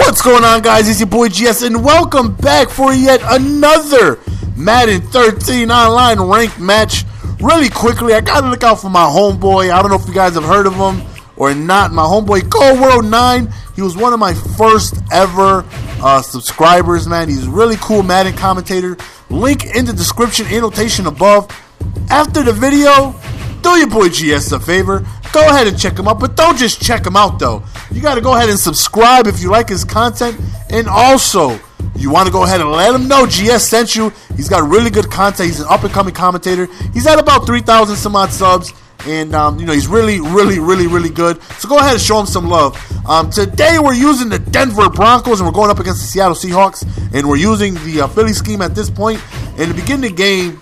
What's going on, guys? It's your boy GS, and welcome back for yet another Madden 13 online ranked match. Really quickly, I gotta look out for my homeboy. I don't know if you guys have heard of him or not. My homeboy Cold World 9. He was one of my first ever subscribers, man. He's a really cool Madden commentator. Link in the description, annotation above. After the video, do your boy GS a favor. Go ahead and check him out, but don't just check him out though. You got to go ahead and subscribe if you like his content, and also you want to go ahead and let him know GS sent you. He's got really good content. He's an up-and-coming commentator. He's at about 3,000 some odd subs, and you know, he's really good. So go ahead and show him some love. Today we're using the Denver Broncos, and we're going up against the Seattle Seahawks, and we're using the Philly scheme at this point. In the beginning of the game,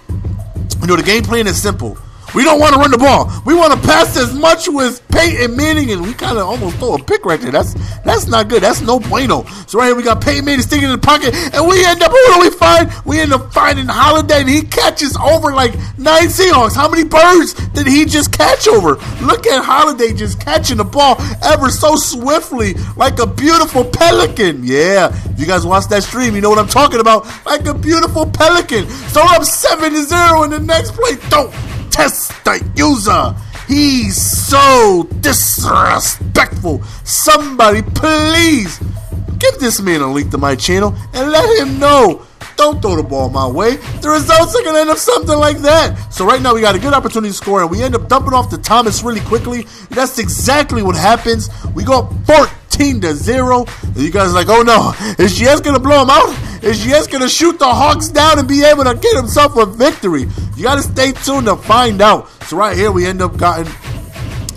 you know, the game plan is simple. We don't want to run the ball. We want to pass as much with Peyton Manning, and we kind of almost throw a pick right there. That's not good. That's no bueno. So right here we got Peyton Manning sticking in the pocket, and we end up, who do we find? We end up finding Holiday, and he catches over like 9 Seahawks. How many birds did he just catch over? Look at Holiday just catching the ball ever so swiftly, like a beautiful pelican. Yeah, if you guys watch that stream, you know what I'm talking about. Like a beautiful pelican. So we're up 7-0 in the next play. Don't test the user. He's so disrespectful. Somebody please give this man a link to my channel and let him know. Don't throw the ball my way. The results are going to end up something like that. So right now we got a good opportunity to score, and we end up dumping off to Thomas really quickly. That's exactly what happens. We go up 14-0. And you guys are like, oh no, is GS going to blow him out? Is GS going to shoot the Hawks down and be able to get himself a victory? You got to stay tuned to find out. So right here we end up getting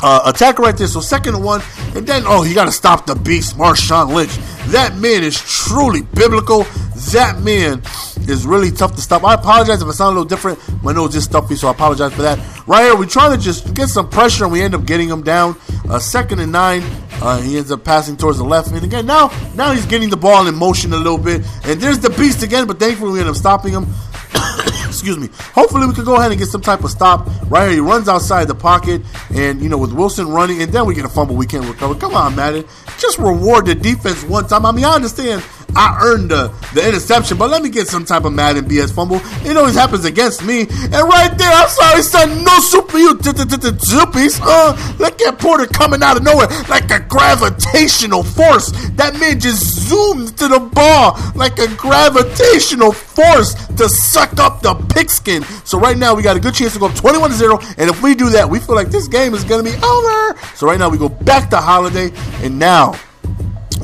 attacker right there. So 2nd and 1. And then, oh, you got to stop the beast, Marshawn Lynch. That man is truly biblical. That man is really tough to stop. I apologize if I sound a little different. My nose is stuffy, so I apologize for that. Right here, we're trying to just get some pressure, and we end up getting him down. 2nd and 9. He ends up passing towards the left. And again, now he's getting the ball in motion a little bit. And there's the beast again, but thankfully we end up stopping him. Excuse me. Hopefully we can go ahead and get some type of stop. Right here, he runs outside the pocket, and you know, with Wilson running, and then we get a fumble we can't recover. Come on, Madden. Just reward the defense one time. I mean, I understand I earned the interception, but let me get some type of Madden BS fumble. It always happens against me. And right there, I'm sorry, son, no super you zoopies. Look at Porter coming out of nowhere like a gravitational force. That man just zoomed to the ball like a gravitational force to suck up the pigskin. So right now, we got a good chance to go up 21-0, and if we do that, we feel like this game is going to be over. So right now, we go back to Holiday, and now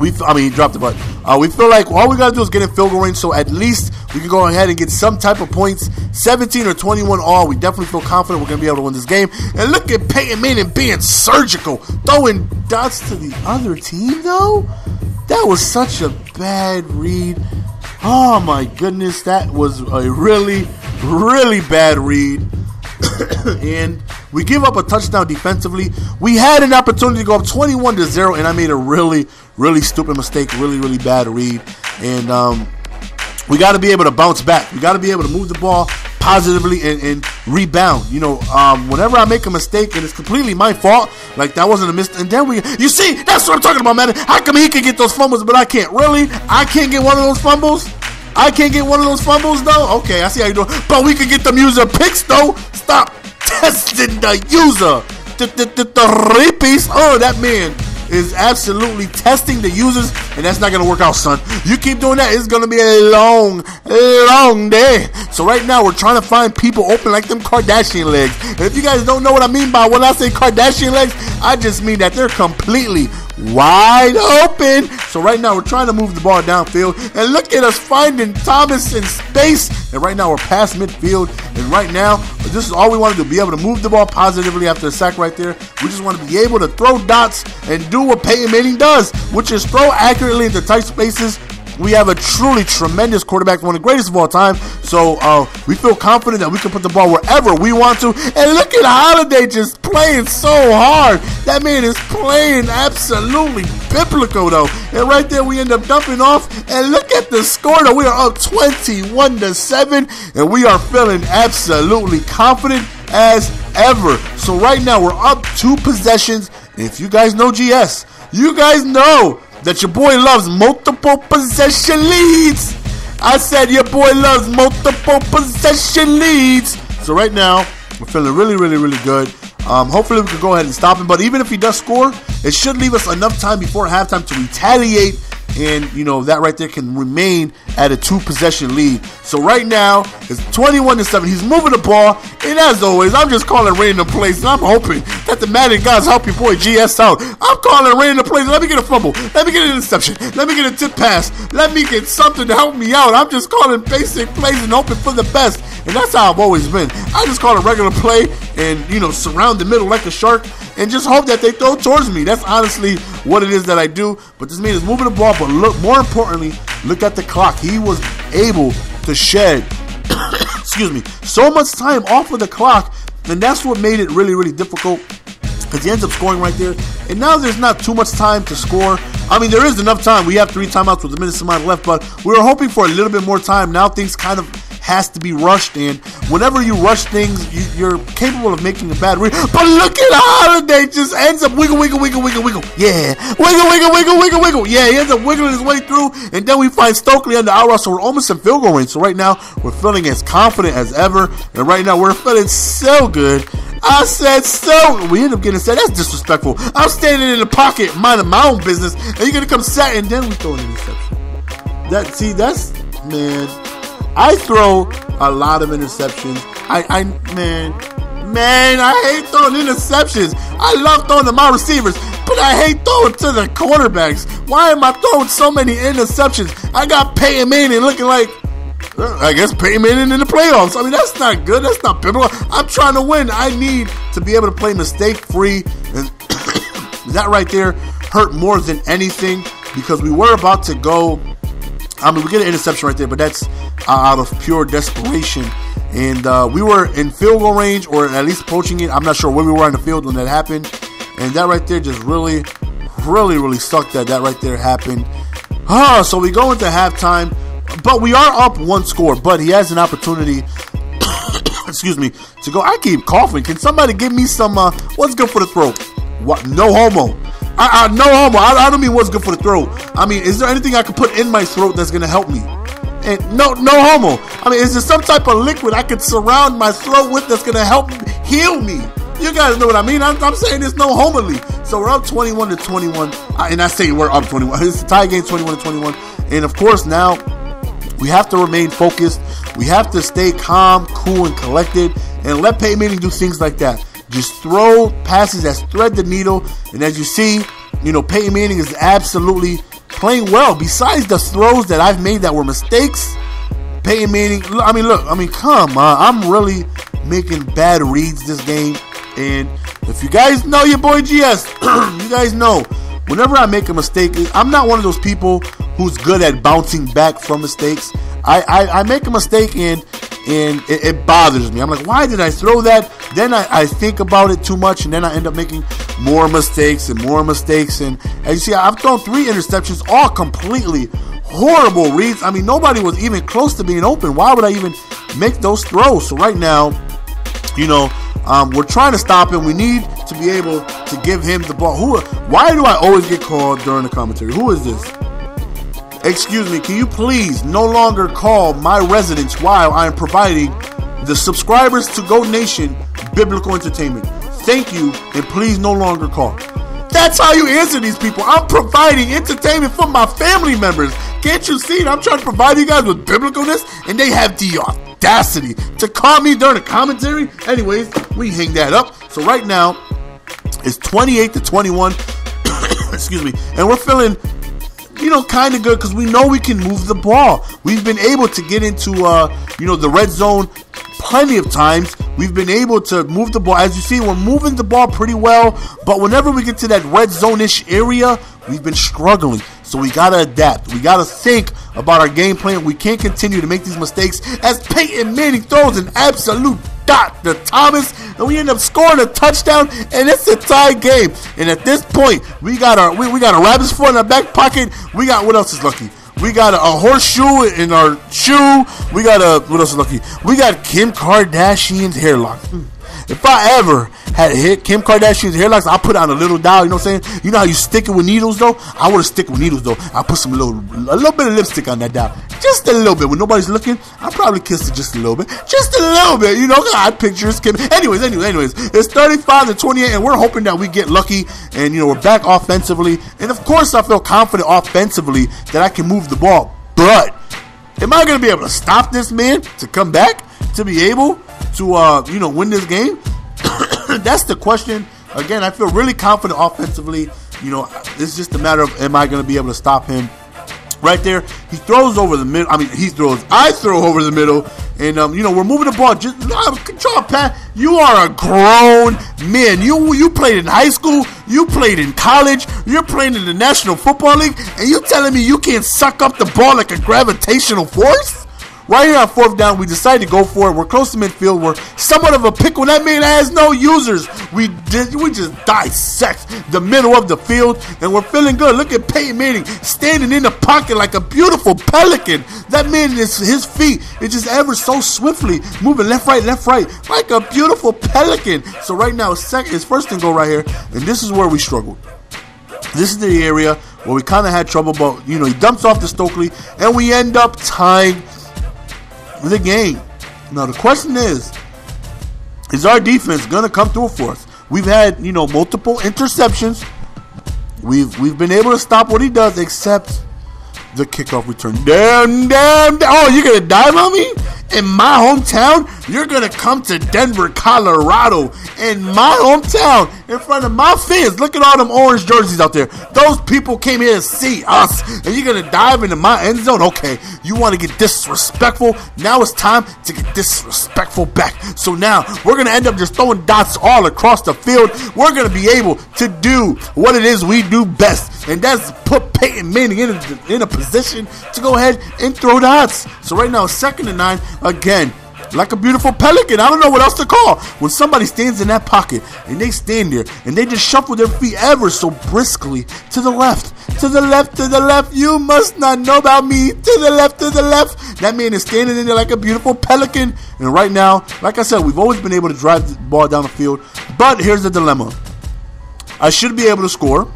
he dropped the button. We feel like all we got to do is get in field goal range, so at least we can go ahead and get some type of points. 17 or 21 all. We definitely feel confident we're going to be able to win this game. And look at Peyton Manning being surgical, throwing dots to the other team, though. That was such a bad read. Oh, my goodness. That was a really bad read. And we give up a touchdown defensively. We had an opportunity to go up 21-0, and I made a really stupid mistake, really bad read. And we got to be able to bounce back. We got to be able to move the ball positively and rebound. You know, whenever I make a mistake and it's completely my fault, like that wasn't a mistake. And then you see, that's what I'm talking about, man. How come he can get those fumbles, but I can't? Really? I can't get one of those fumbles? I can't get one of those fumbles, though? Okay, I see how you're doing. But we can get them user picks, though. Stop testing the user. The repeats. Oh, that man is absolutely testing the users, and that's not going to work out, son. You keep doing that, it's going to be a long day. So right now, we're trying to find people open like them Kardashian legs. And if you guys don't know what I mean by when I say Kardashian legs, I just mean that they're completely wide open. So right now, we're trying to move the ball downfield, and look at us finding Thomas in space. And right now, we're past midfield, and right now, this is all we want to do, be able to move the ball positively after a sack right there. We just want to be able to throw dots and do what Peyton Manning does, which is throw accurately into tight spaces. We have a truly tremendous quarterback, one of the greatest of all time. So we feel confident that we can put the ball wherever we want to. And look at Holiday just playing so hard. That man is playing absolutely biblical, though. And right there, we end up dumping off. And look at the score, though. We are up 21-7, and we are feeling absolutely confident as ever. So right now, we're up 2 possessions. And if you guys know GS, you guys know that your boy loves multiple possession leads. I said your boy loves multiple possession leads. So right now, we're feeling really, really, really good. Hopefully we can go ahead and stop him. But even if he does score, it should leave us enough time before halftime to retaliate. And, you know, that right there can remain at a 2-possession lead. So right now, it's 21-7. He's moving the ball. And as always, I'm just calling random plays. And I'm hoping that the Madden guys help your boy GS out. I'm calling random plays. Let me get a fumble. Let me get an interception. Let me get a tip pass. Let me get something to help me out. I'm just calling basic plays and hoping for the best. And that's how I've always been. I just call a regular play and, you know, surround the middle like a shark and just hope that they throw towards me. That's honestly what it is that I do. But this man is moving the ball. But look, more importantly, look at the clock. He was able to shed, excuse me, so much time off of the clock. And that's what made it really, really difficult. Because he ends up scoring right there. And now there's not too much time to score. I mean, there is enough time. We have 3 timeouts with a minute amount left. But we were hoping for a little bit more time. Now things kind of has to be rushed, and whenever you rush things, you're capable of making a bad read. But look at Holiday, just ends up wiggle. Yeah, wiggle. Yeah, he ends up wiggling his way through, and then we find Stokely on the out route, so we're almost in field goal range. So right now, we're feeling as confident as ever, and right now, we're feeling so good. I said so. We end up getting said. That's disrespectful. I'm standing in the pocket, minding my own business, and you're gonna come set, and then we throw an interception. That's man. I throw a lot of interceptions. Man, I hate throwing interceptions. I love throwing to my receivers, but I hate throwing to the quarterbacks. Why am I throwing so many interceptions? I got Peyton Manning looking like, I guess Peyton Manning in the playoffs. I mean, that's not good. That's not biblical. I'm trying to win. I need to be able to play mistake-free. And that right there hurt more than anything because we were about to go. I mean, we get an interception right there, but that's out of pure desperation. And we were in field goal range, or at least approaching it. I'm not sure where we were on the field when that happened. And that right there just really, really, really sucked that right there happened. So we go into halftime, but we are up 1 score. But he has an opportunity, excuse me, to go. I keep coughing. Can somebody give me some, what's good for the throat? What? No homo. No homo. I don't mean what's good for the throat. I mean, is there anything I can put in my throat that's going to help me? And no homo. I mean, is there some type of liquid I could surround my throat with that's going to help heal me? You guys know what I mean. I'm saying there's no homily. So we're up 21-21. And I say we're up 21. It's a tie game, 21-21. And of course, now we have to remain focused. We have to stay calm, cool, and collected. And let Peyton Manning do things like that. Just throw passes that thread the needle. And as you see, you know, Peyton Manning is absolutely playing well. Besides the throws that I've made that were mistakes, Peyton Manning, come on. I'm really making bad reads this game. And if you guys know your boy GS, you guys know, whenever I make a mistake, I'm not one of those people who's good at bouncing back from mistakes. I make a mistake and it bothers me. I'm like, why did I throw that? Then I think about it too much, and then I end up making more mistakes and more mistakes. And as you see, I've thrown 3 interceptions, all completely horrible reads. I mean, nobody was even close to being open. Why would I even make those throws? So right now, you know, we're trying to stop him. We need to be able to give him the ball. Why do I always get called during the commentary? Who is this? Excuse me, can you please no longer call my residence while I am providing the subscribers to Go Nation biblical entertainment? Thank you, and please no longer call. That's how you answer these people. I'm providing entertainment for my family members. Can't you see it? I'm trying to provide you guys with biblicalness, and they have the audacity to call me during the commentary. Anyways, we hang that up. So right now, it's 28-21. Excuse me. And we're feeling, you know, kind of good because we know we can move the ball. We've been able to get into, the red zone plenty of times. We've been able to move the ball. As you see, we're moving the ball pretty well. But whenever we get to that red zone-ish area, we've been struggling. So we got to adapt. We got to think about our game plan. We can't continue to make these mistakes as Peyton Manning throws an absolute dot to Thomas, and we end up scoring a touchdown, and it's a tie game. And at this point, we got a rabbit's foot in our back pocket. We got, what else is lucky? We got a horseshoe in our shoe. We got what else is lucky? We got Kim Kardashian's hair lock. If I ever had hit Kim Kardashian's hair locks, I'll put on a little doll, you know what I'm saying? You know how you stick it with needles, though? I would have stick with needles, though. I'll put a little bit of lipstick on that doll. Just a little bit. When nobody's looking, I'll probably kiss it just a little bit. Just a little bit, you know? I picture Kim. Anyways, it's 35-28, and we're hoping that we get lucky, and, you know, we're back offensively. And, of course, I feel confident offensively that I can move the ball. But am I going to be able to stop this man to come back, to be able to, you know, win this game? That's the question. Again, I feel really confident offensively. You know, it's just a matter of, am I going to be able to stop him? Right there, he throws over the middle. I throw over the middle. And, you know, we're moving the ball. Just control pass. You are a grown man. You played in high school. You played in college. You're playing in the National Football League. And you telling me you can't suck up the ball like a gravitational force? Right here on 4th down, we decided to go for it. We're close to midfield. We're somewhat of a pickle. That man has no users. We just dissect the middle of the field, and we're feeling good. Look at Peyton Manning standing in the pocket like a beautiful pelican. That man, his feet, it's just ever so swiftly moving left, right, like a beautiful pelican. So right now, it's first and goal right here, and this is where we struggled. This is the area where we kind of had trouble, but, you know, he dumps off to Stokely, and we end up tying the game. Now the question is our defense gonna come through for us? We've had, you know, multiple interceptions. We've been able to stop what he does, except the kickoff return. Damn. Oh, you're gonna dive on me? In my hometown? You're gonna come to Denver, Colorado, in my hometown, in front of my fans. Look at all them orange jerseys out there. Those people came here to see us, and you're gonna dive into my end zone? Okay, you want to get disrespectful? Now it's time to get disrespectful back. So now we're gonna end up just throwing dots all across the field. We're gonna be able to do what it is we do best, and that's put Peyton Manning in a position to go ahead and throw dots. So right now, 2nd and 9. Again, like a beautiful pelican. I don't know what else to call. When somebody stands in that pocket and they stand there and they just shuffle their feet ever so briskly to the left. You must not know about me. To the left. That man is standing in there like a beautiful pelican. And right now, like I said, we've always been able to drive the ball down the field. But here's the dilemma. I should be able to score.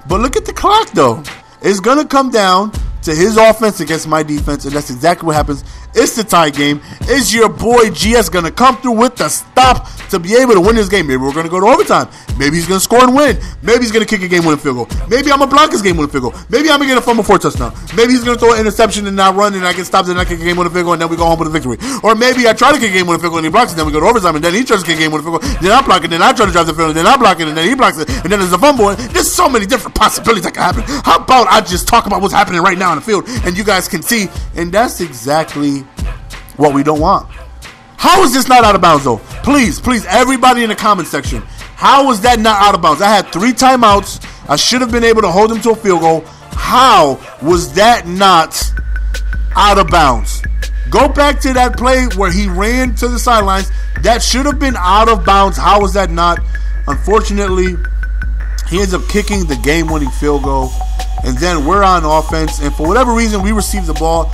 But look at the clock, though. It's going to come down to his offense against my defense, and that's exactly what happens. It's the tie game. Is your boy GS going to come through with the stop to be able to win this game? Maybe we're going to go to overtime. Maybe he's going to score and win. Maybe he's going to kick a game-winning field goal. Maybe I'm going to block his game-winning field goal. Maybe I'm going to get a fumble for a touchdown. Maybe he's going to throw an interception and not run, and I get stopped and I kick a game-winning field goal, and then we go home with a victory. Or maybe I try to kick a game-winning field goal and he blocks it, then we go to overtime, and then he tries to kick a game-winning field goal, then I block it, then I try to drive the field, and then I block it, and then he blocks it, and then there's a fumble. And there's so many different possibilities that can happen. How about I just talk about what's happening right now in the field, and you guys can see, and that's exactly what we don't want. How is this not out of bounds, though? Please, everybody in the comment section, how was that not out of bounds? I had 3 timeouts. I should have been able to hold him to a field goal. How was that not out of bounds? Go back to that play where he ran to the sidelines. That should have been out of bounds. How was that not? Unfortunately, he ends up kicking the game-winning field goal. And then we're on offense, and for whatever reason, we received the ball.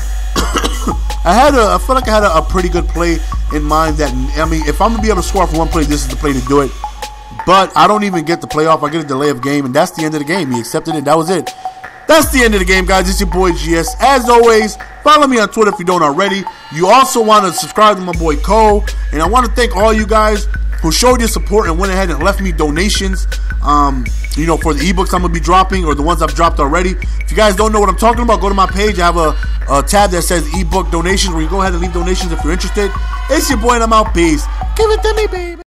I feel like I had a pretty good play in mind. That, I mean, if I'm gonna be able to score for one play, this is the play to do it. But I don't even get the playoff. I get a delay of game, and that's the end of the game. He accepted it. That was it. That's the end of the game, guys. It's your boy GS. As always, follow me on Twitter if you don't already. You also want to subscribe to my boy Cole, and I want to thank all you guys who showed your support and went ahead and left me donations. You know, for the ebooks I'm going to be dropping, or the ones I've dropped already. If you guys don't know what I'm talking about, go to my page. I have a tab that says ebook donations, where you go ahead and leave donations if you're interested. It's your boy, and I'm out. Peace. Give it to me, baby.